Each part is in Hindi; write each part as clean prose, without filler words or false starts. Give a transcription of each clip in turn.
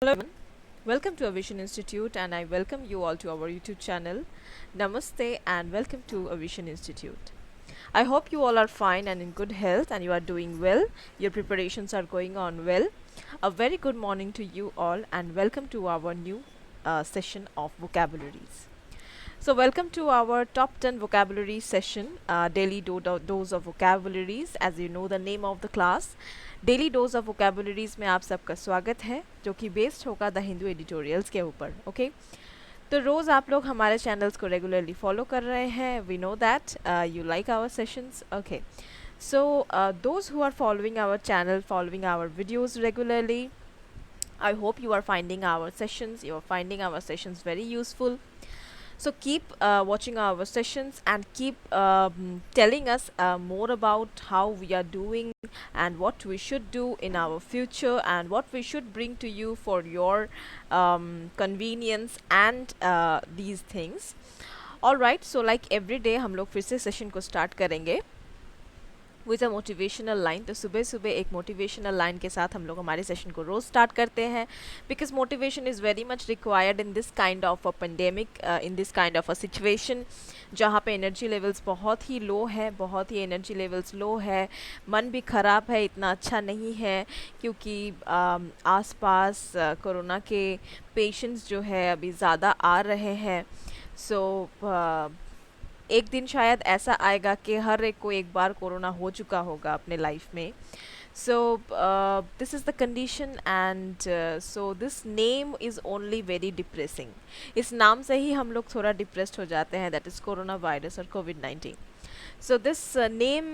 Hello, everyone. Welcome to Avision Institute, and I welcome you all to our YouTube channel. Namaste, and welcome to Avision Institute. I hope you all are fine and in good health, and you are doing well. Your preparations are going on well. A very good morning to you all, and welcome to our new session of vocabularies. So, welcome to our top 10 vocabulary session, daily dose of vocabularies. As you know, the name of the class, daily dose of vocabularies में आप सबका स्वागत है, जो कि बेस्ड होगा द हिंदू एडिटोरियल्स के ऊपर. ओके, तो रोज़ आप लोग हमारे चैनल्स को रेगुलरली फॉलो कर रहे हैं. We know that you like our sessions. Okay, so those who are following our channel, following our videos regularly, I hope you are finding our sessions, you are finding our sessions very useful. So keep watching our sessions and keep telling us more about how we are doing and what we should do in our future and what we should bring to you for your convenience and these things. All right, so like every day हम लोग फिर से सेशन को स्टार्ट करेंगे विद अ मोटिवेशनल लाइन. तो सुबह सुबह एक मोटिवेशनल लाइन के साथ हम लोग हमारे सेशन को रोज़ स्टार्ट करते हैं, because motivation is very much required in this kind of a pandemic, in this kind of a situation जहाँ पे एनर्जी लेवल्स बहुत ही लो है, बहुत ही एनर्जी लेवल्स लो है. मन भी ख़राब है, इतना अच्छा नहीं है, क्योंकि आसपास कोरोना के पेशेंट्स जो है अभी ज़्यादा आ रहे हैं. सो एक दिन शायद ऐसा आएगा कि हर एक को एक बार कोरोना हो चुका होगा अपने लाइफ में. सो this is the condition and so this name is only very depressing. इस नाम से ही हम लोग थोड़ा डिप्रेस्ड हो जाते हैं, दैट इज़ कोरोना वायरस और कोविड-19. So this name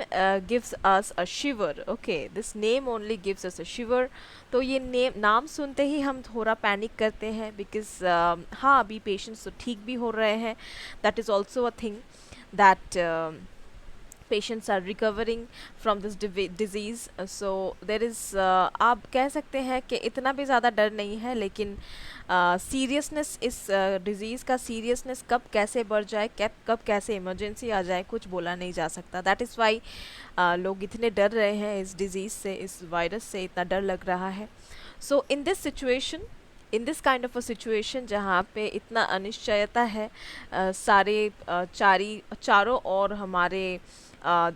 gives us a shiver. Okay, this name only gives us a shiver. तो ये नाम सुनते ही हम थोड़ा पैनिक करते हैं, बिकॉज हाँ अभी पेशेंट्स तो ठीक भी हो रहे हैं. That is also a thing that patients are recovering from this disease. So there is आप कह सकते हैं कि इतना भी ज़्यादा डर नहीं है, लेकिन सीरियसनेस इस डिज़ीज़ का सीरियसनेस कब कैसे बढ़ जाए, कब कैसे इमरजेंसी आ जाए, कुछ बोला नहीं जा सकता. दैट इज़ वाई लोग इतने डर रहे हैं इस डिज़ीज़ से, इस वायरस से इतना डर लग रहा है. So in this situation, in this kind of a situation जहाँ पे इतना अनिश्चयता है, सारे चारों ओर हमारे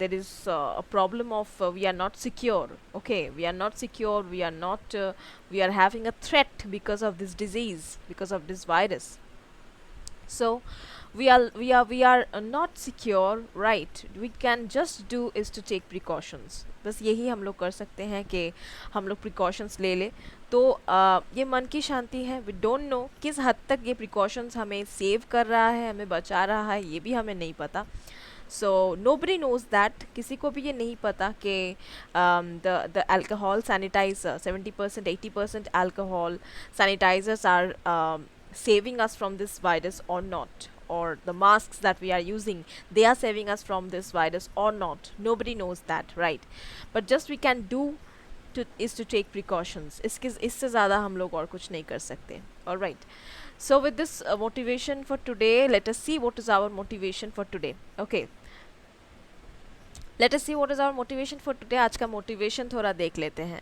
there is a problem of we are not secure. Okay, we are not secure, we are not we are having a threat because of this disease, because of this virus. So we are not secure, right? We can just do is to take precautions. बस यही हम लोग कर सकते हैं कि हम लोग precautions ले ले. तो ये मन की शांति है. वी डोंट नो किस हद तक ये प्रिकॉशंस हमें सेव कर रहा है, हमें बचा रहा है, ये भी हमें नहीं पता. So nobody knows that. किसी को भी ये नहीं पता कि the alcohol sanitiser 70% 80% alcohol sanitisers are saving us from this virus or not, or the masks that we are using, they are saving us from this virus or not. Nobody knows that, right? But just we can do is to take precautions. इससे ज़्यादा हम लोग और कुछ नहीं कर सकते. All right. So with this motivation for today, let us see what is our motivation for today. Okay. Let us see what is our motivation for today. आज का motivation थोड़ा देख लेते हैं.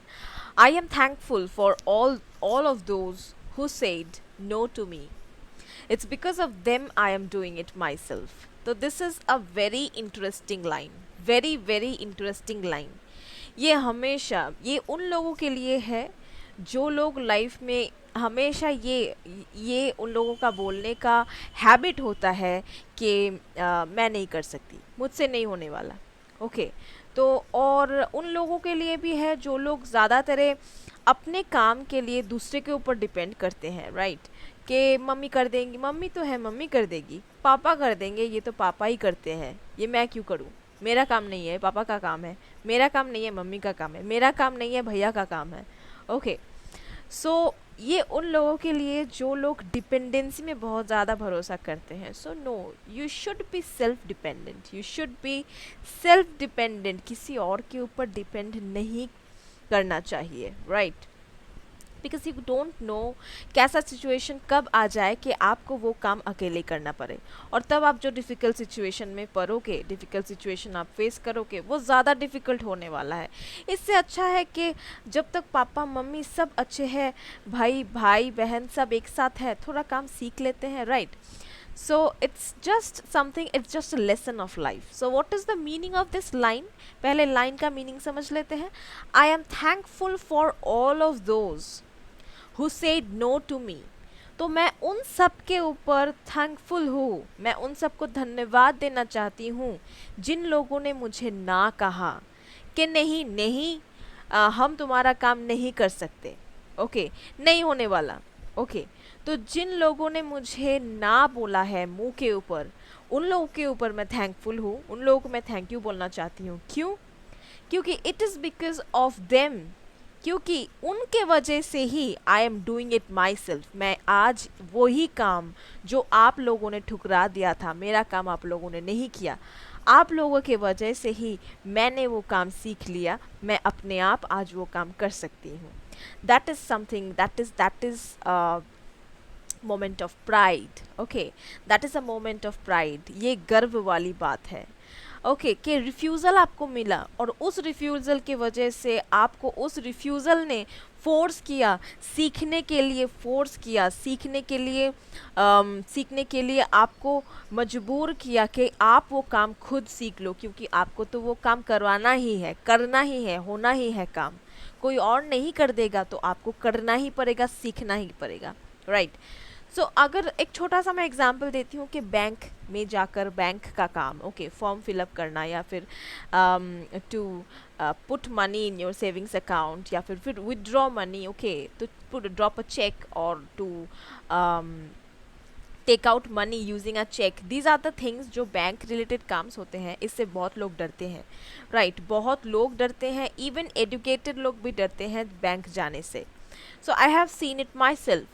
I am thankful for all of those who said no to me. It's because of them I am doing it myself. So this is a very interesting line. Very very interesting line. ये हमेशा ये उन लोगों के लिए है जो लोग लाइफ में हमेशा ये उन लोगों का बोलने का हैबिट होता है कि मैं नहीं कर सकती, मुझसे नहीं होने वाला. ओके, तो और उन लोगों के लिए भी है जो लोग ज़्यादातर अपने काम के लिए दूसरे के ऊपर डिपेंड करते हैं, राइट? कि मम्मी कर देंगी, मम्मी तो है मम्मी कर देगी, पापा कर देंगे, ये तो पापा ही करते हैं, ये मैं क्यों करूँ, मेरा काम नहीं है, पापा का काम है, मेरा काम नहीं है, मम्मी का काम है, मेरा काम नहीं है, भैया का काम है. ओके, सो ये उन लोगों के लिए जो लोग डिपेंडेंसी में बहुत ज़्यादा भरोसा करते हैं. So no, you should be self dependent, you should be self dependent. किसी और के ऊपर डिपेंड नहीं करना चाहिए, right? Because you don't know कैसा सिचुएशन कब आ जाए कि आपको वो काम अकेले करना पड़े, और तब आप जो डिफ़िकल्ट सिचुएशन में पड़ोगे, डिफ़िकल्ट सिचुएशन आप फेस करोगे, वो ज़्यादा डिफ़िकल्ट होने वाला है। इससे अच्छा है कि जब तक पापा मम्मी सब अच्छे हैं, भाई भाई बहन सब एक साथ है, थोड़ा काम सीख लेते हैं, right? So it's just a lesson of life. So what is the meaning of this line? पहले line का meaning समझ लेते हैं. I am thankful for all of those who said no to me. तो मैं उन सब के ऊपर थैंकफुल हूँ, मैं उन सबको धन्यवाद देना चाहती हूँ जिन लोगों ने मुझे ना कहा कि नहीं नहीं, हम तुम्हारा काम नहीं कर सकते, ओके, नहीं होने वाला, ओके। तो जिन लोगों ने मुझे ना बोला है मुंह के ऊपर, उन लोगों के ऊपर मैं थैंकफुल हूँ, उन लोगों को मैं थैंक यू बोलना चाहती हूँ। क्यों? क्योंकि it is because of them, क्योंकि उनके वजह से ही I am doing it myself. मैं आज वही काम जो आप लोगों ने ठुकरा दिया था, मेरा काम आप लोगों ने नहीं किया, आप लोगों के वजह से ही मैंने वो काम सीख लिया, मैं अपने आप आज वो काम कर सकती हूँ। That is something, that is moment of pride, okay, that is a moment of pride. ये गर्व वाली बात है, ओके, कि रिफ्यूज़ल आपको मिला और उस रिफ्यूज़ल की वजह से आपको उस रिफ्यूज़ल ने फोर्स किया सीखने के लिए, फोर्स किया सीखने के लिए, सीखने के लिए आपको मजबूर किया कि आप वो काम खुद सीख लो, क्योंकि आपको तो वो काम करवाना ही है, करना ही है, होना ही है काम, कोई और नहीं कर देगा, तो आपको करना ही पड़ेगा, सीखना ही पड़ेगा, राइट? सो अगर एक छोटा सा मैं एग्जांपल देती हूँ कि बैंक में जाकर बैंक का काम, ओके, फॉर्म फिलअप करना, या फिर to put money in your savings account, या फिर विदड्रॉ मनी, ओके, तो put drop a cheque or to take out money using a cheque, these are the things जो बैंक रिलेटेड काम्स होते हैं। इससे बहुत लोग डरते हैं, राइट? बहुत लोग डरते हैं, इवन एजुकेटेड लोग भी डरते हैं बैंक जाने से। So I have seen it myself.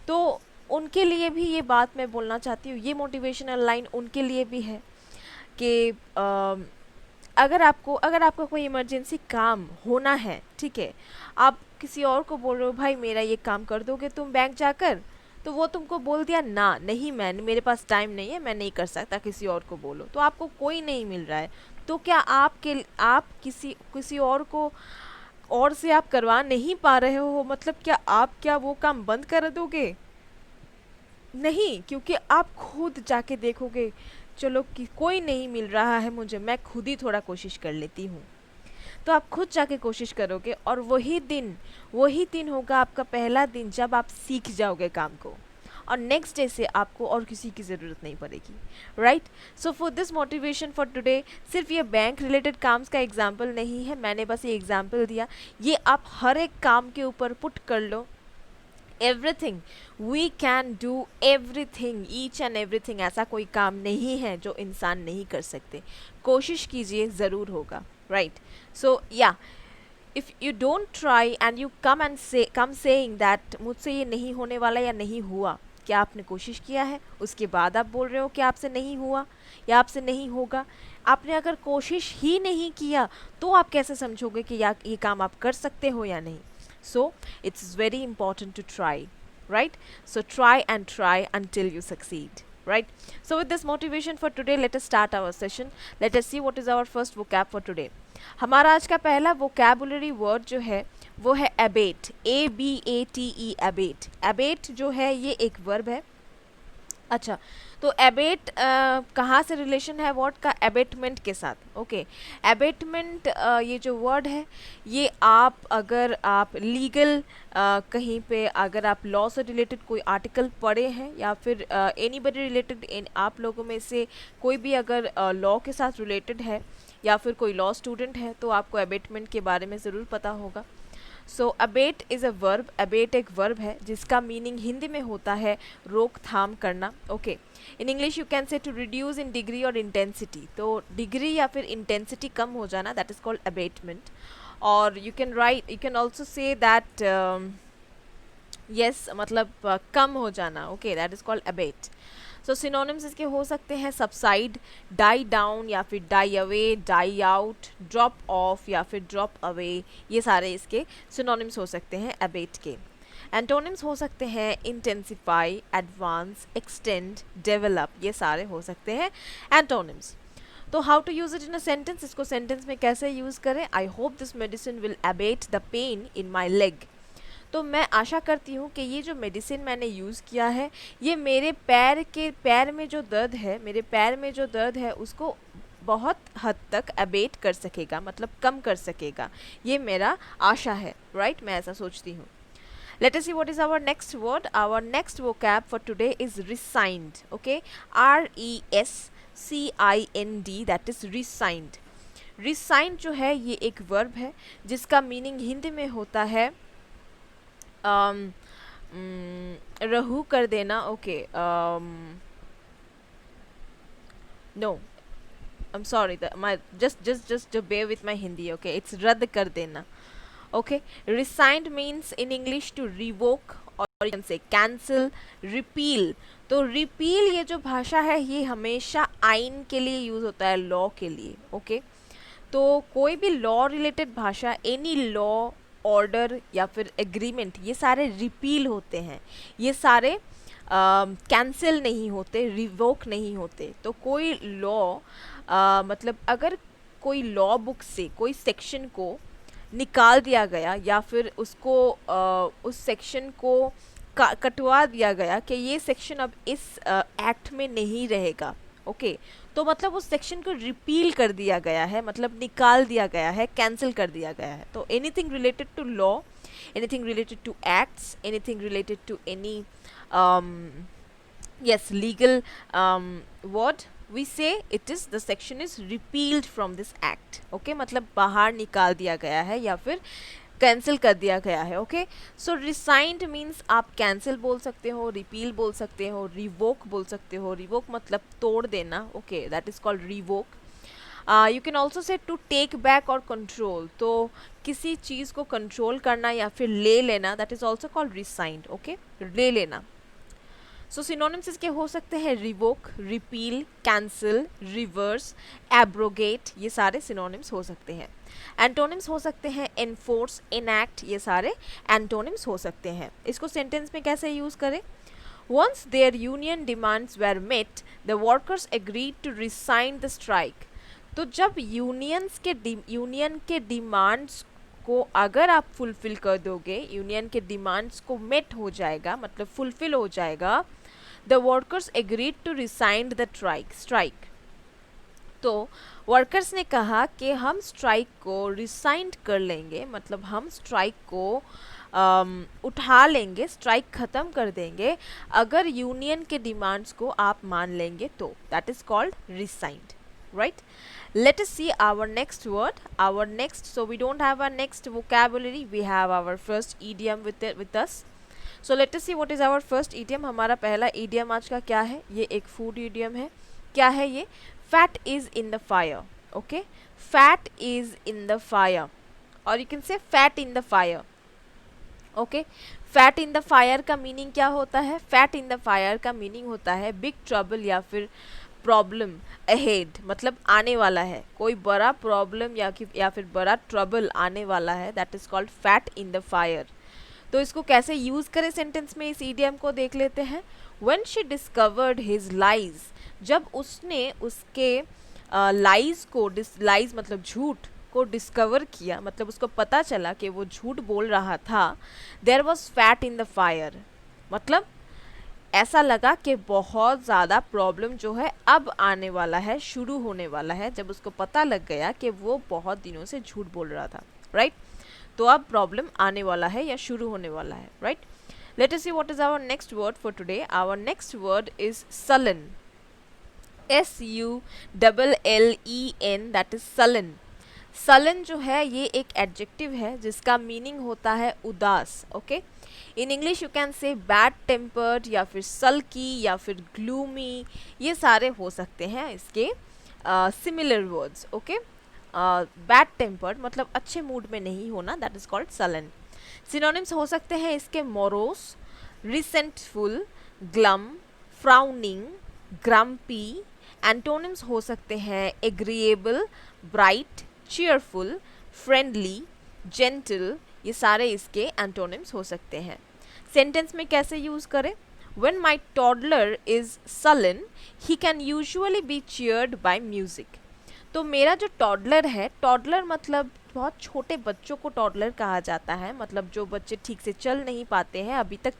तो उनके लिए भी ये बात मैं बोलना चाहती हूँ, ये मोटिवेशनल लाइन उनके लिए भी है कि अगर आपका कोई इमरजेंसी काम होना है, ठीक है, आप किसी और को बोल रहे हो भाई मेरा ये काम कर दोगे तुम बैंक जाकर, तो वो तुमको बोल दिया ना, नहीं मैंने, मेरे पास टाइम नहीं है, मैं नहीं कर सकता, किसी और को बोलो, तो आपको कोई नहीं मिल रहा है, तो क्या आप किसी और को और से आप करवा नहीं पा रहे हो, मतलब क्या वो काम बंद कर दोगे? नहीं, क्योंकि आप खुद जाके देखोगे, चलो कि कोई नहीं मिल रहा है मुझे, मैं खुद ही थोड़ा कोशिश कर लेती हूँ, तो आप खुद जाके कोशिश करोगे, और वही दिन होगा आपका पहला दिन जब आप सीख जाओगे काम को, और नेक्स्ट डे से आपको और किसी की ज़रूरत नहीं पड़ेगी, right? So for this motivation for today, सिर्फ ये बैंक रिलेटेड काम्स का एग्जाम्पल नहीं है, मैंने बस ये एग्जाम्पल दिया, ये आप हर एक काम के ऊपर पुट कर लो। Everything, we can do everything, each and everything, ऐसा कोई काम नहीं है जो इंसान नहीं कर सकते, कोशिश कीजिए, ज़रूर होगा, राइट? सो या if you don't try and you come saying that मुझसे ये नहीं होने वाला या नहीं हुआ, क्या आपने कोशिश किया है, उसके बाद आप बोल रहे हो कि आपसे नहीं हुआ या आपसे नहीं होगा? आपने अगर कोशिश ही नहीं किया तो आप कैसे समझोगे कि ये काम आप कर सकते हो या नहीं? So it's very important to try, right? So try and try until you succeed, right? So with this motivation for today, let us start our session. Let us see what is our first vocab for today. हमारा आज का पहला vocabulary word जो है वो है abate, A-B-A-T-E, abate। abate जो है ये एक verb है। अच्छा, तो एबेट कहाँ से रिलेशन है वर्ड का? एबेटमेंट के साथ, ओके। एबेटमेंट ये जो वर्ड है, ये अगर आप लीगल कहीं पे अगर आप लॉ से रिलेटेड कोई आर्टिकल पढ़े हैं, या फिर एनीबडी रिलेटेड, आप लोगों में से कोई भी अगर लॉ के साथ रिलेटेड है या फिर कोई लॉ स्टूडेंट है, तो आपको एबेटमेंट के बारे में ज़रूर पता होगा। So abate is a verb, abate एक वर्ब है जिसका मीनिंग हिंदी में होता है रोकथाम करना, okay. In English you can say to reduce in degree or intensity, तो डिग्री या फिर इंटेंसिटी कम हो जाना, दैट इज़ कॉल्ड अबेटमेंट। और you can also say that yes, मतलब कम हो जाना, okay, that is called abate. So synonyms इसके हो सकते हैं सबसाइड, डाई डाउन, या फिर die away, die out, drop off, या फिर ड्रॉप अवे, ये सारे इसके सिनोनिम्स हो सकते हैं अबेट के, एंटोनिम्स हो सकते हैं इंटेंसिफाई, एडवांस, एक्सटेंड, डेवलप, ये सारे हो सकते हैं एंटोनिम्स। तो how to use it in a sentence, इसको सेंटेंस में कैसे यूज करें? I hope this medicine will abate the pain in my leg. तो मैं आशा करती हूँ कि ये जो मेडिसिन मैंने यूज़ किया है ये मेरे पैर में जो दर्द है, मेरे पैर में जो दर्द है उसको बहुत हद तक अबेट कर सकेगा, मतलब कम कर सकेगा, ये मेरा आशा है, राइट? मैं ऐसा सोचती हूँ। Let us see what is our next word. Our next vocab for today is resigned. Okay, RESCIND, that is resigned. Resigned जो है ये एक वर्ब है जिसका मीनिंग हिंदी में होता है रहू कर देना. Okay, no, I'm sorry, just bear with my Hindi. Okay, it's रद्द कर देना. Okay, resigned means in English to revoke or you can say cancel, repeal. तो repeal ये जो भाषा है ये हमेशा आइन के लिए यूज़ होता है, लॉ के लिए. ओके, तो कोई भी लॉ रिलेटेड भाषा, एनी लॉ, ऑर्डर या फिर एग्रीमेंट, ये सारे रिपील होते हैं, ये सारे कैंसिल नहीं होते, रिवोक नहीं होते. तो कोई लॉ मतलब अगर कोई लॉ बुक से कोई सेक्शन को निकाल दिया गया या फिर उसको उस सेक्शन को कटवा दिया गया कि ये सेक्शन अब इस एक्ट में नहीं रहेगा. ओके, तो मतलब उस सेक्शन को रिपील कर दिया गया है, मतलब निकाल दिया गया है, कैंसिल कर दिया गया है. तो anything related to law, anything related to acts, anything related to any yes, legal word, we say it is, the section is repealed from this act. okay, मतलब बाहर निकाल दिया गया है या फिर कैंसिल कर दिया गया है. ओके, सो रिसाइंड मीन्स आप कैंसिल बोल सकते हो, रिपील बोल सकते हो, रिवोक बोल सकते हो. रिवोक मतलब तोड़ देना. Okay, that is called revoke. You can also say to take back or control. तो किसी चीज़ को कंट्रोल करना या फिर ले लेना, that is also called rescind. Okay, ले लेना. सो सिनोनिम्स इसके हो सकते हैं revoke, repeal, cancel, reverse, abrogate, ये सारे सिनोनिम्स हो सकते हैं. एंटोनिम्स हो सकते हैं एनफोर्स, इनैक्ट, ये सारे एंटोनिम्स हो सकते हैं. इसको सेंटेंस में कैसे यूज़ करें? Once their union demands were met, the workers agreed to resign the strike. तो जब यूनियन के डिमांड्स को अगर आप फुलफिल कर दोगे, यूनियन के डिमांड्स को मेट हो जाएगा, मतलब फुलफिल हो जाएगा, the workers agreed to resign the strike. तो वर्कर्स ने कहा कि हम स्ट्राइक को रिसाइन कर लेंगे, मतलब हम स्ट्राइक को उठा लेंगे, स्ट्राइक ख़त्म कर देंगे अगर यूनियन के डिमांड्स को आप मान लेंगे तो. That is called rescind, right? Let us see our next word. Our next, so we don't have our next vocabulary, we have our first idiom with us. So let us see what is our first idiom. हमारा पहला idiom आज का क्या है? ये एक food idiom है. क्या है ये? Fat is in the fire. Okay, fat is in the fire, or you can say fat in the fire. Okay, fat in the fire का मीनिंग क्या होता है? फैट इन द फायर का मीनिंग होता है बिग ट्रबल या फिर प्रॉब्लम अहेड, मतलब आने वाला है, कोई बड़ा प्रॉब्लम या फिर बड़ा ट्रबल आने वाला है. That is called fat in the fire. तो इसको कैसे यूज़ करें सेंटेंस में, इस ईडियम को देख लेते हैं. When she discovered his lies, जब उसने उसके लाइज को, लाइज मतलब झूठ को डिस्कवर किया, मतलब उसको पता चला कि वो झूठ बोल रहा था. There was fat in the fire, मतलब ऐसा लगा कि बहुत ज़्यादा प्रॉब्लम जो है अब आने वाला है, शुरू होने वाला है, जब उसको पता लग गया कि वो बहुत दिनों से झूठ बोल रहा था, राइट? तो अब प्रॉब्लम आने वाला है या शुरू होने वाला है, right? Let us see what is our next word for today. Our next word is sullen. SULLEN, that is sullen. Sullen जो है ये एक एडजेक्टिव है जिसका मीनिंग होता है उदास. Okay, in English you can से बैड टेम्पर्ड या फिर सल्की या फिर ग्लूमी, ये सारे हो सकते हैं इसके similar words. Okay, bad tempered मतलब अच्छे मूड में नहीं होना, that is called sullen. Synonyms हो सकते हैं इसके morose, resentful, glum, frowning, grumpy. Antonyms हो सकते हैं agreeable, bright, cheerful, friendly, gentle, ये सारे इसके एंटोनिम्स हो सकते हैं. सेंटेंस में कैसे यूज करें? When my toddler is sullen, he can usually be cheered by music. तो मेरा जो टॉडलर है, टॉडलर मतलब बहुत छोटे बच्चों को टॉडलर कहा जाता है, मतलब जो बच्चे ठीक से चल नहीं पाते हैं, अभी तक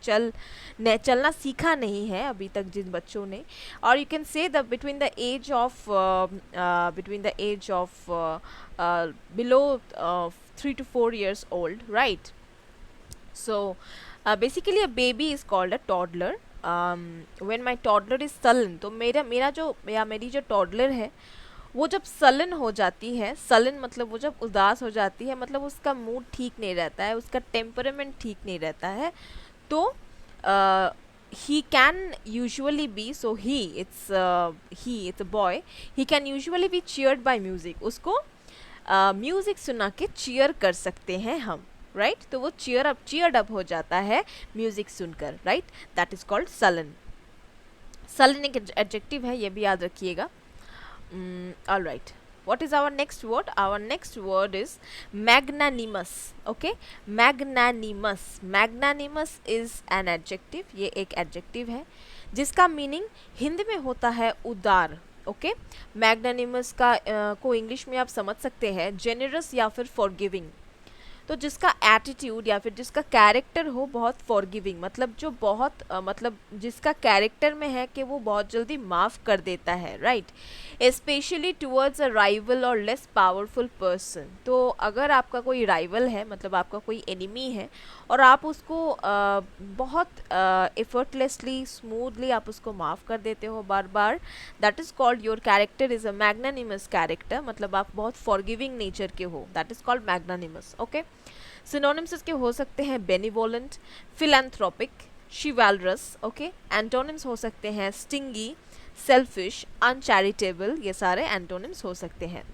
चलना सीखा नहीं है अभी तक जिन बच्चों ने, और you can say the between the age of below 3 to 4 years old, right? So basically a baby is called a toddler. When my toddler is sullen, तो मेरा जो या मेरी जो टॉडलर है वो जब सलन हो जाती है, सलन मतलब वो जब उदास हो जाती है, मतलब उसका मूड ठीक नहीं रहता है, उसका टेम्परामेंट ठीक नहीं रहता है, तो he can usually be, so it's a boy, he can usually be cheered by music. उसको म्यूजिक सुना के चीयर कर सकते हैं हम, राइट? तो वो चीयर्ड अप हो जाता है म्यूजिक सुनकर, right? That is called sullen. Sullen एक एडजेक्टिव है, ये भी याद रखिएगा. All right. What is our next word? Our next word is magnanimous. Okay, magnanimous. Magnanimous is an adjective. ये एक adjective है जिसका मीनिंग हिंदी में होता है उदार. ओके, मैग्नानिमस का को इंग्लिश में आप समझ सकते हैं जेनरस या फिर फॉरगिविंग. तो जिसका एटीट्यूड या फिर जिसका कैरेक्टर हो बहुत फॉरगिविंग, मतलब जो बहुत मतलब जिसका कैरेक्टर में है कि वो बहुत जल्दी माफ़ कर देता है, right? Specially towards a rival और लेस पावरफुल पर्सन. तो अगर आपका कोई राइवल है, मतलब आपका कोई एनिमी है, और आप उसको बहुत एफर्टलेसली स्मूथली आप उसको माफ़ कर देते हो बार बार, that is called your character is a magnanimous character. मतलब आप बहुत फॉरगिविंग नेचर के हो, that is called magnanimous. Okay, synonyms इसके हो सकते हैं benevolent, philanthropic, chivalrous. Okay, antonyms हो सकते हैं स्टिंगी, सेल्फिश, अनचैरिटेबल. ये सारे एंटोनिम्स हो सकते हैं.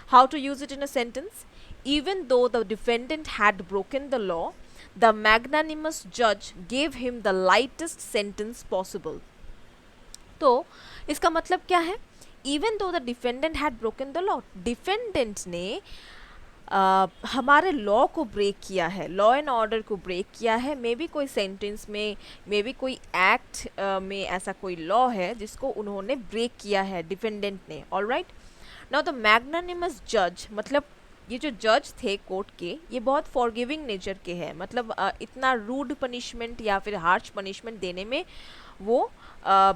How to use it in a sentence? Even though the defendant had broken the law, the magnanimous judge gave him the lightest sentence possible. तो इसका मतलब क्या है? Even though the defendant had broken the law, defendant ने हमारे लॉ को ब्रेक किया है, लॉ एंड ऑर्डर को ब्रेक किया है. मे बी कोई सेंटेंस में, मे बी कोई एक्ट में ऐसा कोई लॉ है जिसको उन्होंने ब्रेक किया है डिफेंडेंट ने. ऑलराइट, नाउ द मैग्नानिमस जज, मतलब ये जो जज थे कोर्ट के, ये बहुत फॉरगिविंग नेचर के हैं. मतलब इतना रूड पनिशमेंट या फिर हार्श पनिशमेंट देने में वो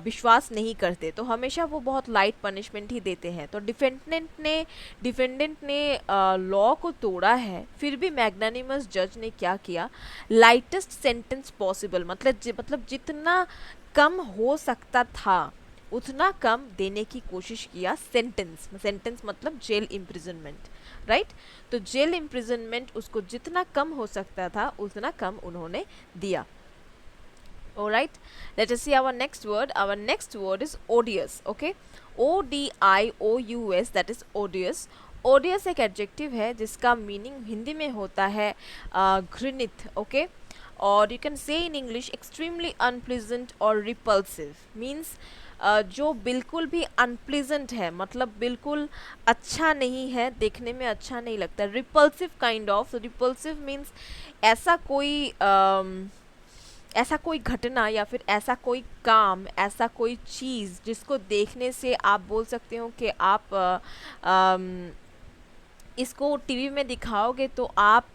विश्वास नहीं करते, तो हमेशा वो बहुत लाइट पनिशमेंट ही देते हैं. तो डिफेंडेंट ने लॉ को तोड़ा है, फिर भी मैग्नानिमस जज ने क्या किया? लाइटेस्ट सेंटेंस पॉसिबल, मतलब जितना कम हो सकता था उतना कम देने की कोशिश किया. सेंटेंस मतलब जेल इम्प्रिजनमेंट, राइट? तो जेल इम्प्रिजनमेंट उसको जितना कम हो सकता था उतना कम उन्होंने दिया. Alright, let us see our next word. Our next word is odious. Okay, ODIOUS, that is odious. Odious एक एडजेक्टिव है जिसका मीनिंग हिंदी में होता है घृणित. ओके, और यू कैन से इन इंग्लिश एक्सट्रीमली अनप्लीजेंट और रिपल्सिव. मीन्स जो बिल्कुल भी अनप्लीजेंट है, मतलब बिल्कुल अच्छा नहीं है, देखने में अच्छा नहीं लगता. Repulsive kind of. Repulsive means ऐसा कोई घटना या फिर ऐसा कोई काम, ऐसा कोई चीज़ जिसको देखने से आप बोल सकते हो कि आप इसको टीवी में दिखाओगे तो आप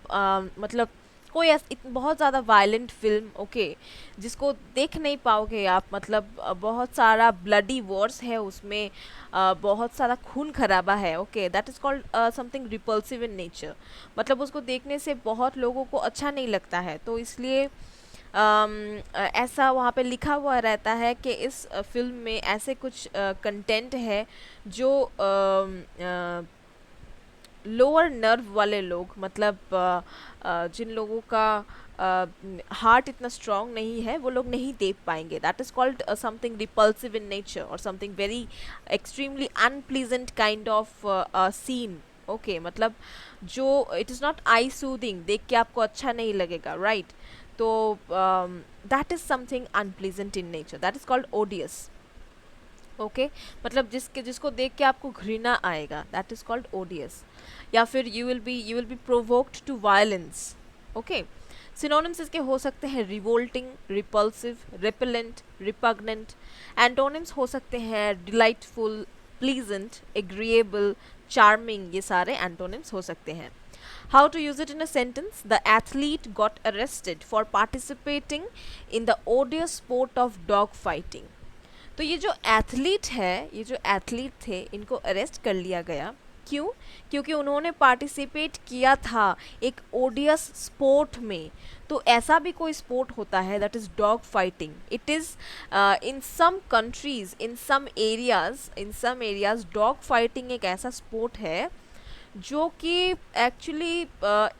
मतलब कोई बहुत ज़्यादा वायलेंट फिल्म, ओके, जिसको देख नहीं पाओगे आप, मतलब बहुत सारा ब्लडी वॉर्स है उसमें, बहुत सारा खून खराबा है. Okay, that is called something repulsive in nature. मतलब उसको देखने से बहुत लोगों को अच्छा नहीं लगता है, तो इसलिए ऐसा वहाँ पे लिखा हुआ रहता है कि इस फिल्म में ऐसे कुछ कंटेंट है जो लोअर नर्व वाले लोग, मतलब जिन लोगों का हार्ट इतना स्ट्रॉन्ग नहीं है, वो लोग नहीं देख पाएंगे. That is called something repulsive in nature और something very extremely unpleasant kind of scene. Okay, मतलब जो it is not eye soothing, देख के आपको अच्छा नहीं लगेगा, राइट? तो that is something unpleasant in nature, that is called odious. Okay, मतलब जिसको देख के आपको घृणा आएगा, दैट इज़ कॉल्ड ओडियस. या फिर you will be provoked to violence. Okay, synonyms इसके हो सकते हैं revolting, repulsive, repellent, repugnant. Antonyms हो सकते हैं डिलाइटफुल, प्लीजेंट, एग्रीएबल, चार्मिंग। ये सारे एंटोनिम्स हो सकते हैं। How to use it in a sentence? The athlete got arrested for participating in the odious sport of dog fighting. तो ये जो एथलीट है, ये जो एथलीट थे, इनको अरेस्ट कर लिया गया। क्यों? क्योंकि उन्होंने पार्टिसिपेट किया था एक ओडियस स्पोर्ट में। तो ऐसा भी कोई स्पोर्ट होता है, that is dog fighting. It is in some countries, in some areas dog fighting एक ऐसा स्पोर्ट है जो कि एक्चुअली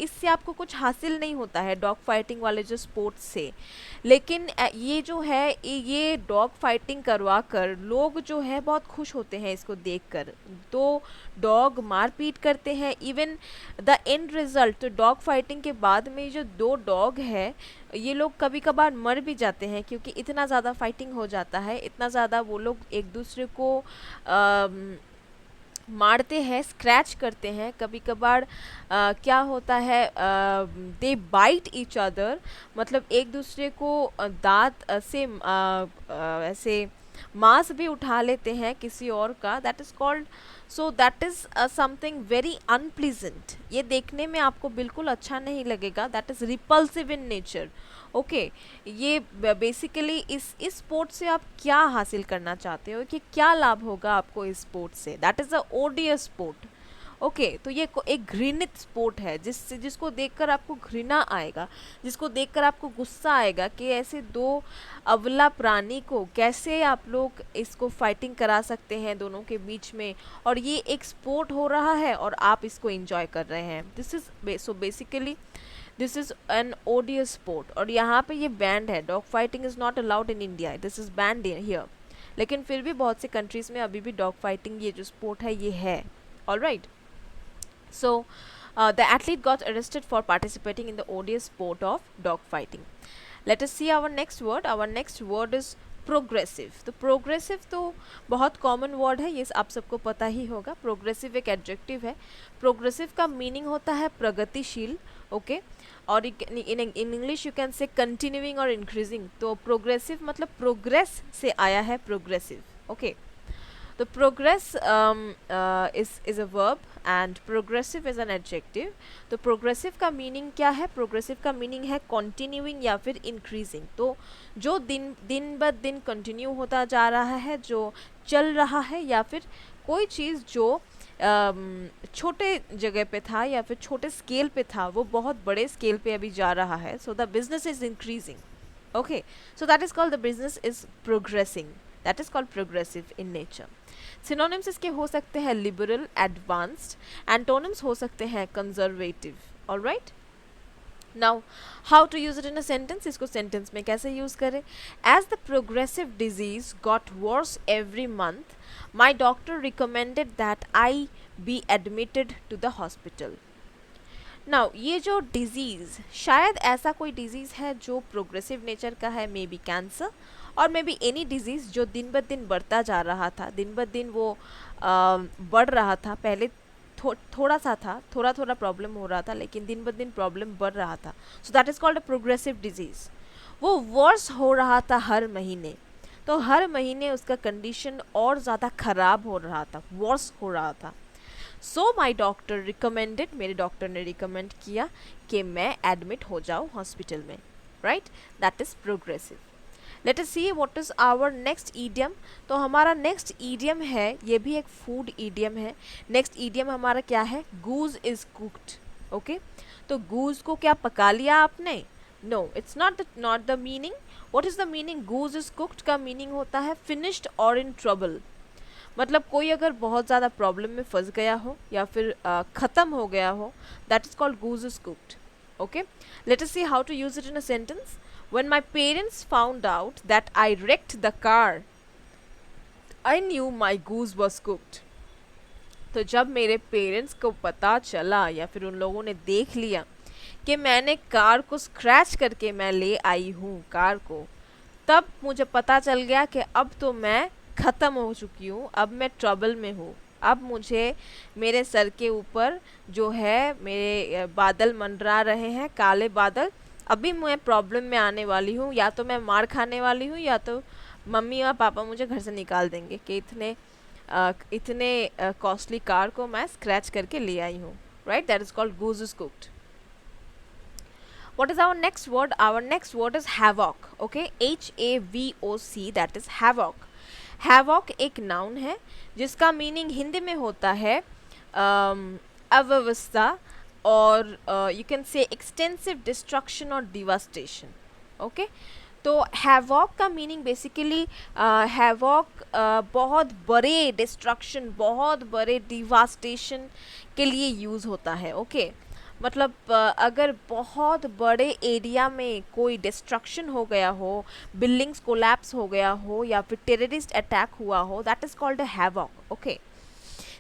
इससे आपको कुछ हासिल नहीं होता है, डॉग फाइटिंग वाले जो स्पोर्ट्स से। लेकिन ये जो है, ये डॉग फाइटिंग करवा कर लोग जो है बहुत खुश होते हैं इसको देखकर। तो डॉग मारपीट करते हैं। इवन द एंड रिजल्ट, तो डॉग फाइटिंग के बाद में जो दो डॉग है, ये लोग कभी कभार मर भी जाते हैं, क्योंकि इतना ज़्यादा फाइटिंग हो जाता है, इतना ज़्यादा वो लोग एक दूसरे को मारते हैं, स्क्रैच करते हैं। कभी कभार क्या होता है, दे बाइट ईच अदर, मतलब एक दूसरे को दांत से ऐसे मांस भी उठा लेते हैं किसी और का। That is called, so that is something very unpleasant. ये देखने में आपको बिल्कुल अच्छा नहीं लगेगा। That is repulsive in nature. Okay, ये बेसिकली इस स्पोर्ट से आप क्या हासिल करना चाहते हो, कि क्या लाभ होगा आपको इस स्पोर्ट से? That is a ओडियस sport. Okay, तो ये एक घृणित स्पोर्ट है, जिसको देखकर आपको घृणा आएगा, जिसको देखकर आपको गुस्सा आएगा कि ऐसे दो अबला प्राणी को कैसे आप लोग इसको फाइटिंग करा सकते हैं दोनों के बीच में, और ये एक स्पोर्ट हो रहा है और आप इसको एंजॉय कर रहे हैं। This is so basically this is an ओडियस sport. और यहाँ पे ये बैंड है, dog fighting is not allowed in India, this is band here. लेकिन फिर भी बहुत से कंट्रीज़ में अभी भी डॉग फाइटिंग, ये जो स्पोर्ट है, ये है। Alright, so the athlete got arrested for participating in the odious sport of dog fighting. Let us see our next word. Our next word is progressive. तो प्रोग्रेसिव तो बहुत कॉमन वर्ड है, ये आप सबको पता ही होगा। प्रोग्रेसिव एक एडजेक्टिव है। प्रोग्रेसिव का मीनिंग होता है प्रगतिशील। ओके, और इन इंग्लिश यू कैन से कंटिन्यूइंग और इंक्रीजिंग। तो प्रोग्रेसिव मतलब प्रोग्रेस से आया है प्रोग्रेसिव। ओके, तो progress is a verb and progressive is an adjective. तो प्रोग्रेसिव का मीनिंग क्या है? प्रोग्रेसिव का मीनिंग है कंटिन्यूइंग या फिर इंक्रीजिंग। तो जो दिन ब दिन कंटिन्यू होता जा रहा है, जो चल रहा है, या फिर कोई चीज़ जो छोटे जगह पे था या फिर छोटे स्केल पे था, वो बहुत बड़े स्केल पे अभी जा रहा है। So the business is increasing. Okay, so that is called the business is progressing. That is called progressive in nature. Synonyms इसके हो सकते हैं लिबरल, एडवांस्ड। एंटोनिम्स हो सकते हैं conservative. Alright, now how to use it in a sentence? इसको सेंटेंस में कैसे यूज करें? As the progressive disease got worse every month, my doctor recommended that I be admitted to the hospital. Now ये जो डिजीज़, शायद ऐसा कोई डिजीज़ है जो प्रोग्रेसिव नेचर का है, मे बी कैंसर और मे बी एनी डिजीज़ जो दिन ब दिन बढ़ता जा रहा था, दिन ब दिन वो बढ़ रहा था। पहले थोड़ा सा था, थोड़ा थोड़ा प्रॉब्लम हो रहा था, लेकिन दिन ब दिन प्रॉब्लम बढ़ रहा था। So that is called a progressive disease. वो वर्स हो रहा था हर महीने, तो हर महीने उसका कंडीशन और ज़्यादा ख़राब हो रहा था, वर्स हो रहा था। सो माई डॉक्टर रिकमेंडेड, मेरे डॉक्टर ने रिकमेंड किया कि मैं एडमिट हो जाऊँ हॉस्पिटल में। Right, that is progressive. Let us see what is our next idiom. तो हमारा नेक्स्ट ईडियम है, ये भी एक फूड ईडियम है। नेक्स्ट ईडियम हमारा क्या है? गूज इज़ कुक्ड। ओके, तो गूज को क्या पका लिया आपने? No, it's not the meaning. What is the meaning? Goose is cooked का मीनिंग होता है फिनिश्ड और इन ट्रबल। मतलब कोई अगर बहुत ज़्यादा प्रॉब्लम में फंस गया हो या फिर ख़त्म हो गया हो, that is called goose is cooked. Okay, let us see how to use it in a sentence. When my parents found out that I wrecked the car, I knew my goose was cooked. तो जब मेरे पेरेंट्स को पता चला या फिर उन लोगों ने देख लिया कि मैंने कार को स्क्रैच करके मैं ले आई हूँ कार को, तब मुझे पता चल गया कि अब तो मैं ख़त्म हो चुकी हूँ, अब मैं ट्रबल में हूँ। अब मुझे मेरे सर के ऊपर जो है मेरे बादल मंडरा रहे हैं, काले बादल, अभी मैं प्रॉब्लम में आने वाली हूँ, या तो मैं मार खाने वाली हूँ, या तो मम्मी और पापा मुझे घर से निकाल देंगे कि इतने कॉस्टली कार को मैं स्क्रैच करके ले आई हूँ, right? That is called goose is cooked. What is our next word? Our next word is havoc. Okay, HAVOC, that is havoc. Havoc एक noun है जिसका मीनिंग हिंदी में होता है अव्यवस्था, और यू कैन से एक्सटेंसिव डिस्ट्रक्शन और डिवास्टेशन. ओके, तो हैवॉक का मीनिंग बेसिकली हैवॉक बहुत बड़े डिस्ट्रक्शन, बहुत बड़े डिवास्टेशन के लिए यूज़ होता है. ओके, मतलब अगर बहुत बड़े एरिया में कोई डिस्ट्रक्शन हो गया हो, बिल्डिंग्स कोलैप्स हो गया हो, या फिर टेररिस्ट अटैक हुआ हो, that is called a havoc. Okay,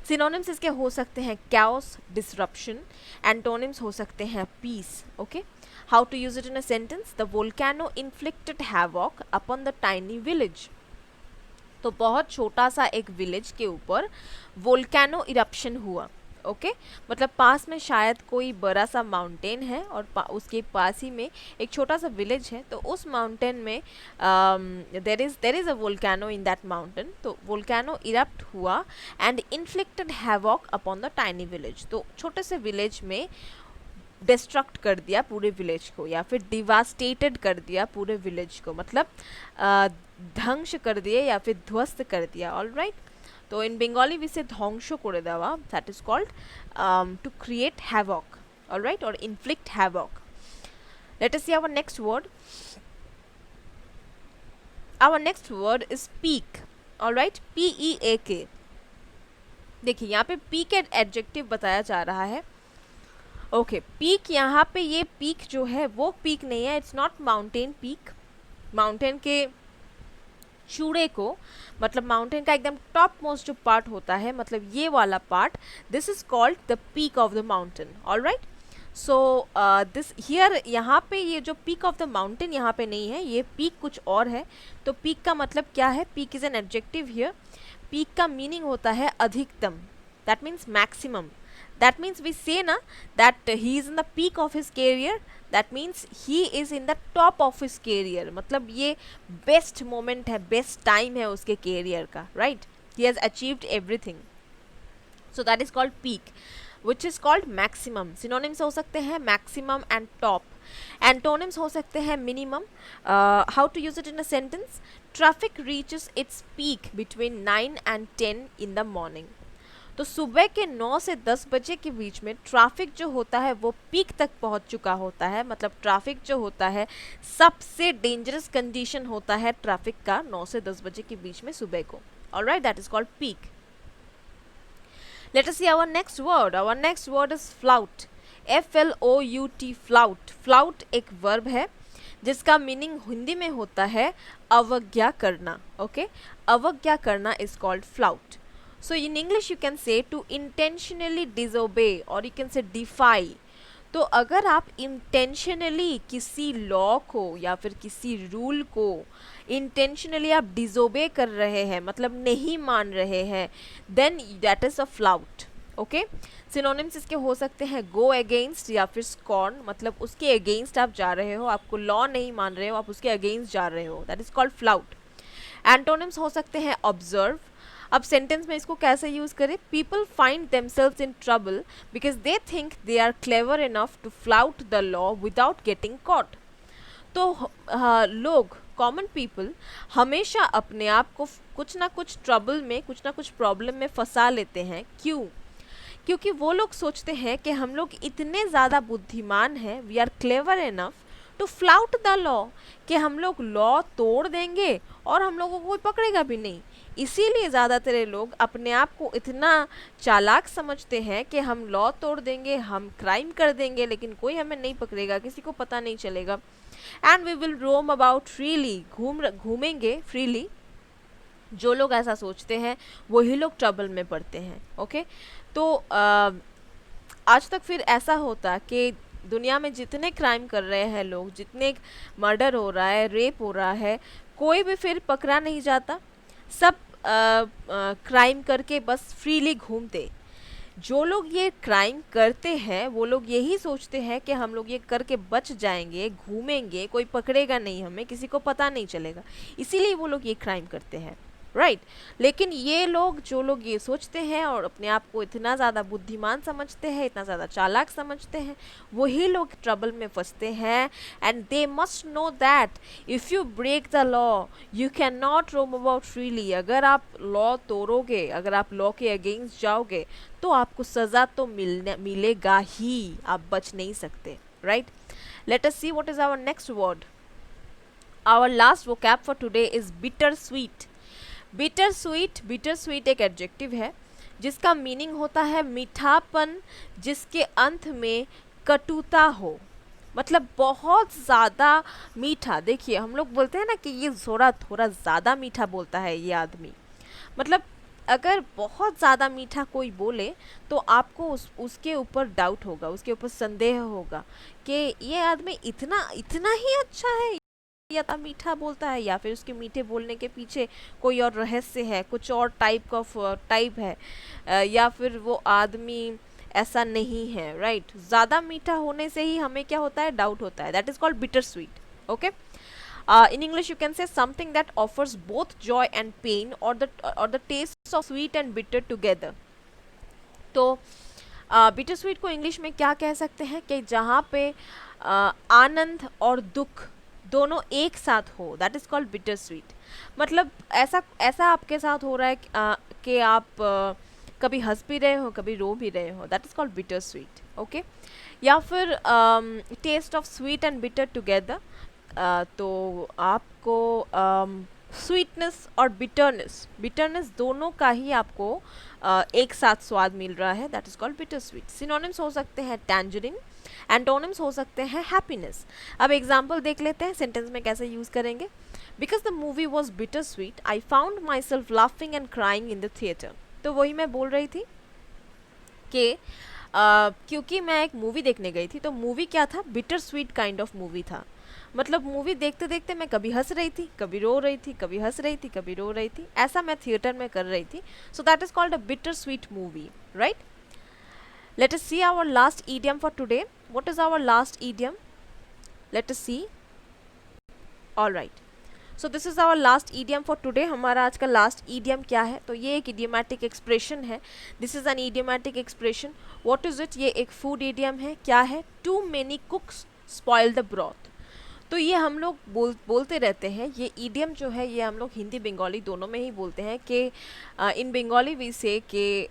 synonyms इसके हो सकते हैं chaos, डिसरप्शन. एंटोनिम्स हो सकते हैं peace. Okay, how to use it in a sentence? The volcano inflicted havoc upon the tiny village. तो बहुत छोटा सा एक विलेज के ऊपर वोल्केनो इरप्शन हुआ. ओके, मतलब पास में शायद कोई बड़ा सा माउंटेन है और उसके पास ही में एक छोटा सा विलेज है, तो उस माउंटेन में there is a volcano in that mountain. तो वोल्केनो इरप्ट हुआ and inflicted havoc upon the tiny village. तो छोटे से विलेज में डिस्ट्रक्ट कर दिया पूरे विलेज को, या फिर डिवास्टेटेड कर दिया पूरे विलेज को, मतलब ध्वंस कर दिए या फिर ध्वस्त कर दिया. ऑल राइट, तो इन बेंगली वी से ধ্বংস করে দেওয়া, that is called to create havoc. All right, or inflict havoc. Let us see our next word. Our next word is peak. All right, PEAK. देखिए यहाँ पे पीक एडजेक्टिव बताया जा रहा है. ओके, पीक यहाँ पे ये पीक जो है वो पीक नहीं है, it's not mountain peak. Mountain के चूड़े को, मतलब माउंटेन का एकदम टॉप मोस्ट जो पार्ट होता है, मतलब ये वाला part, this is called the peak of the mountain. All right, so this here, यहाँ पे ये जो पीक ऑफ द माउंटेन यहाँ पे नहीं है, ये पीक कुछ और है. तो पीक का मतलब क्या है? Peak is an adjective here. Peak का मीनिंग होता है अधिकतम, that means maximum. That means we say na that he is in the peak of his career. That means he is in the top of his career. मतलब ये best moment है, best time है उसके career का, right? He has achieved everything. So that is called peak, which is called maximum. Synonyms हो सकते हैं maximum and top. Antonyms हो सकते हैं minimum. How to use it in a sentence? Traffic reaches its peak between 9 and 10 in the morning. तो सुबह के 9 से 10 बजे के बीच में ट्रैफिक जो होता है वो पीक तक पहुंच चुका होता है. मतलब ट्रैफिक जो होता है सबसे डेंजरस कंडीशन होता है ट्रैफिक का 9 से 10 बजे के बीच में सुबह को. Alright, that is called peak. Let us see our next word. Our next word is flout. FLOUT, flout. Flout एक वर्ब है जिसका मीनिंग हिंदी में होता है अवज्ञा करना. ओके, अवज्ञा करना is called flout. So in English you can say to intentionally disobey, or you can say defy. तो अगर आप intentionally किसी लॉ को या फिर किसी रूल को intentionally आप disobey कर रहे हैं, मतलब नहीं मान रहे हैं, then that is a flout. Okay, synonyms इसके हो सकते हैं go against या फिर scorn, मतलब उसके against आप जा रहे हो, आपको लॉ नहीं मान रहे हो, आप उसके against जा रहे हो, that is called flout. Antonyms हो सकते हैं observe. अब सेंटेंस में इसको कैसे यूज करें? People find themselves in trouble because they think they are clever enough to flout the law without getting caught. तो लोग, कॉमन पीपल, हमेशा अपने आप को कुछ ना कुछ ट्रबल में, कुछ ना कुछ प्रॉब्लम में फंसा लेते हैं. क्यों? क्योंकि वो लोग सोचते हैं कि हम लोग इतने ज़्यादा बुद्धिमान हैं, we are clever enough to flout the law, कि हम लोग लॉ तोड़ देंगे और हम लोगों को कोई पकड़ेगा भी नहीं. इसीलिए ज़्यादातर लोग अपने आप को इतना चालाक समझते हैं कि हम लॉ तोड़ देंगे, हम क्राइम कर देंगे, लेकिन कोई हमें नहीं पकड़ेगा, किसी को पता नहीं चलेगा. And we will roam about freely, घूमेंगे फ्रीली. जो लोग ऐसा सोचते हैं वही लोग ट्रबल में पड़ते हैं. ओके, तो आज तक फिर ऐसा होता कि दुनिया में जितने क्राइम कर रहे हैं लोग, जितने मर्डर हो रहा है, रेप हो रहा है, कोई भी फिर पकड़ा नहीं जाता. सब क्राइम करके बस फ्रीली घूमते. जो लोग ये क्राइम करते हैं वो लोग यही सोचते हैं कि हम लोग ये करके बच जाएंगे, घूमेंगे, कोई पकड़ेगा नहीं, हमें किसी को पता नहीं चलेगा, इसीलिए वो लोग ये क्राइम करते हैं, राइट। लेकिन ये लोग, जो लोग ये सोचते हैं और अपने आप को इतना ज़्यादा बुद्धिमान समझते हैं, इतना ज़्यादा चालाक समझते हैं, वही लोग ट्रबल में फंसते हैं। And they must know that if you break the law you can not roam about freely. अगर आप लॉ तोड़ोगे, अगर आप लॉ के अगेंस्ट जाओगे तो आपको सज़ा तो मिलेगा ही, आप बच नहीं सकते, right. Let us see what is our next word. Our last vocab for today is bitter sweet. Bitter sweet एक एडजेक्टिव है जिसका मीनिंग होता है मीठापन जिसके अंत में कटुता हो, मतलब बहुत ज़्यादा मीठा। देखिए हम लोग बोलते हैं ना कि ये थोड़ा ज़्यादा मीठा बोलता है ये आदमी, मतलब अगर बहुत ज़्यादा मीठा कोई बोले तो आपको उसके ऊपर डाउट होगा, उसके ऊपर संदेह होगा कि ये आदमी इतना इतना ही अच्छा है या मीठा बोलता है, या फिर उसके मीठे बोलने के पीछे कोई और रहस्य है, कुछ और टाइप है, या फिर वो आदमी ऐसा नहीं है, राइट। ज़्यादा मीठा होने से ही हमें क्या होता है, डाउट होता है। That is called bitter sweet. Okay, in English you can say something that offers both joy and pain, or the taste of sweet and bitter together. तो बिटर स्वीट को इंग्लिश में क्या कह सकते हैं कि जहाँ पे आनंद और दुख दोनों एक साथ हो, that is called bitter sweet. मतलब ऐसा आपके साथ हो रहा है कि आप कभी हंस भी रहे हो, कभी रो भी रहे हो, that is called bitter sweet. Okay, या फिर taste of sweet and bitter together, तो आपको स्वीटनेस और बिटरनेस दोनों का ही आपको एक साथ स्वाद मिल रहा है, that is called bitter sweet. Synonyms हो सकते हैं टैंजरिन, एंटोनिम्स हो सकते हैं हैप्पीनेस। अब एग्जाम्पल देख लेते हैं सेंटेंस में कैसे यूज़ करेंगे। Because the movie was bitter sweet I found my self laughing and crying in the theatre. तो वही मैं बोल रही थी कि क्योंकि मैं एक मूवी देखने गई थी, तो मूवी क्या था, bitter sweet kind of movie था। मतलब मूवी देखते देखते मैं कभी हंस रही थी, कभी रो रही थी, कभी हंस रही थी, कभी रो रही थी, ऐसा मैं थिएटर में कर रही थी। So that is called a bitter sweet movie, right. Let us see our last idiom for today. What is our last idiom? Let us see. All right. So this is our last idiom for today. हमारा आज का last idiom क्या है? तो ये एक idiomatic expression है. This is an idiomatic expression. What is it? ये एक food idiom है. क्या है? Too many cooks spoil the broth. तो ये हम लोग बोलते रहते हैं। ये ईडियम जो है ये हम लोग हिंदी बंगाली दोनों में ही बोलते हैं कि इन बंगाली वी से कि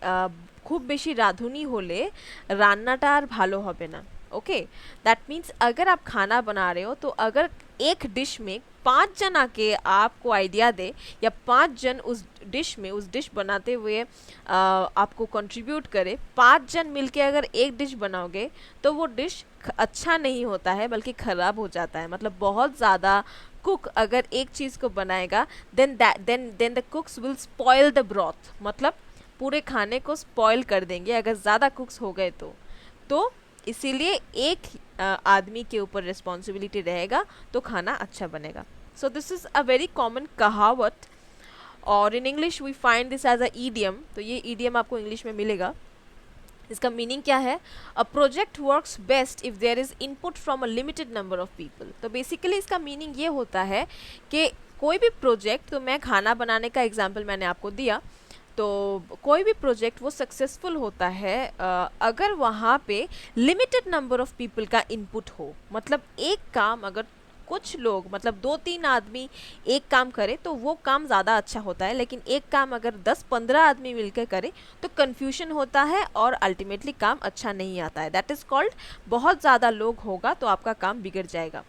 खूब बेशी राधुनी होले रान्नाटा आर भालो होबे ना। ओके, दैट मीन्स अगर आप खाना बना रहे हो तो अगर एक डिश में 5 जन आके आपको आइडिया दे, या 5 जन उस डिश बनाते हुए आपको कंट्रीब्यूट करे, 5 जन मिलके अगर एक डिश बनाओगे तो वो डिश अच्छा नहीं होता है बल्कि ख़राब हो जाता है। मतलब बहुत ज़्यादा कुक अगर एक चीज़ को बनाएगा then the cooks will spoil the broth, मतलब पूरे खाने को स्पॉइल कर देंगे अगर ज़्यादा कुक्स हो गए तो इसीलिए एक आदमी के ऊपर रिस्पॉन्सिबिलिटी रहेगा तो खाना अच्छा बनेगा। So this is a very common कहावत, और in English we find this as a idiom. तो ये ईडियम आपको इंग्लिश में मिलेगा। इसका मीनिंग क्या है? A project works best if there is input from a limited number of people. तो बेसिकली इसका मीनिंग ये होता है कि कोई भी प्रोजेक्ट, तो मैं खाना बनाने का एग्जाम्पल मैंने आपको दिया, तो कोई भी प्रोजेक्ट वो सक्सेसफुल होता है अगर वहाँ पे लिमिटेड नंबर ऑफ पीपल का इनपुट हो। मतलब एक काम अगर कुछ लोग, मतलब 2-3 आदमी एक काम करे तो वो काम ज़्यादा अच्छा होता है, लेकिन एक काम अगर 10-15 आदमी मिलकर करे तो कन्फ्यूजन होता है और अल्टीमेटली काम अच्छा नहीं आता है। दैट इज़ कॉल्ड, बहुत ज़्यादा लोग होगा तो आपका काम बिगड़ जाएगा।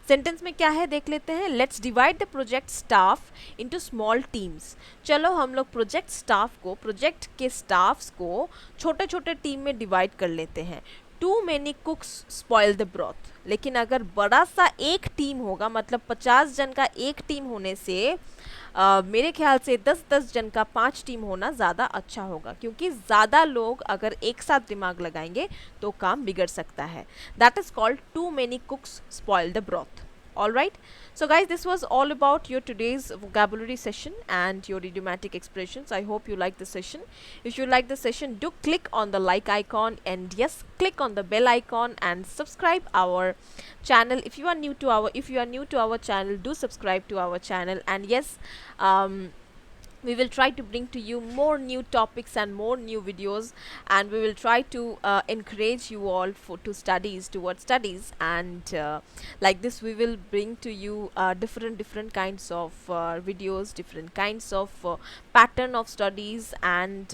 सेंटेंस में क्या है देख लेते हैं। Let's divide the project staff into small teams. चलो हम लोग प्रोजेक्ट के स्टाफ्स को छोटे छोटे टीम में डिवाइड कर लेते हैं। Too many cooks spoil the broth. लेकिन अगर बड़ा सा एक टीम होगा, मतलब 50 जन का एक टीम होने से मेरे ख्याल से 10-10 जन का 5 टीम होना ज़्यादा अच्छा होगा, क्योंकि ज़्यादा लोग अगर एक साथ दिमाग लगाएंगे तो काम बिगड़ सकता है। That is called too many cooks spoil the broth. All right. So, guys, this was all about your today's vocabulary session and your idiomatic expressions. I hope you like the session. If you like the session, do click on the like icon, and yes, click on the bell icon and subscribe our channel. If you are new to our channel, do subscribe to our channel. And yes, we will try to bring to you more new topics and more new videos, and we will try to encourage you all for to studies towards studies, and like this we will bring to you different kinds of videos, different kinds of pattern of studies, and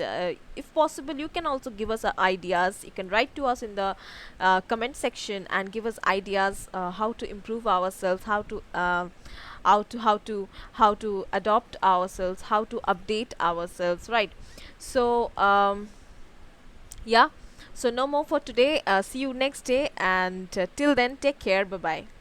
if possible you can also give us ideas. You can write to us in the comment section and give us ideas how to improve ourselves, how to adopt ourselves, how to update ourselves, right? So yeah, so no more for today. See you next day, and till then, take care. Bye bye.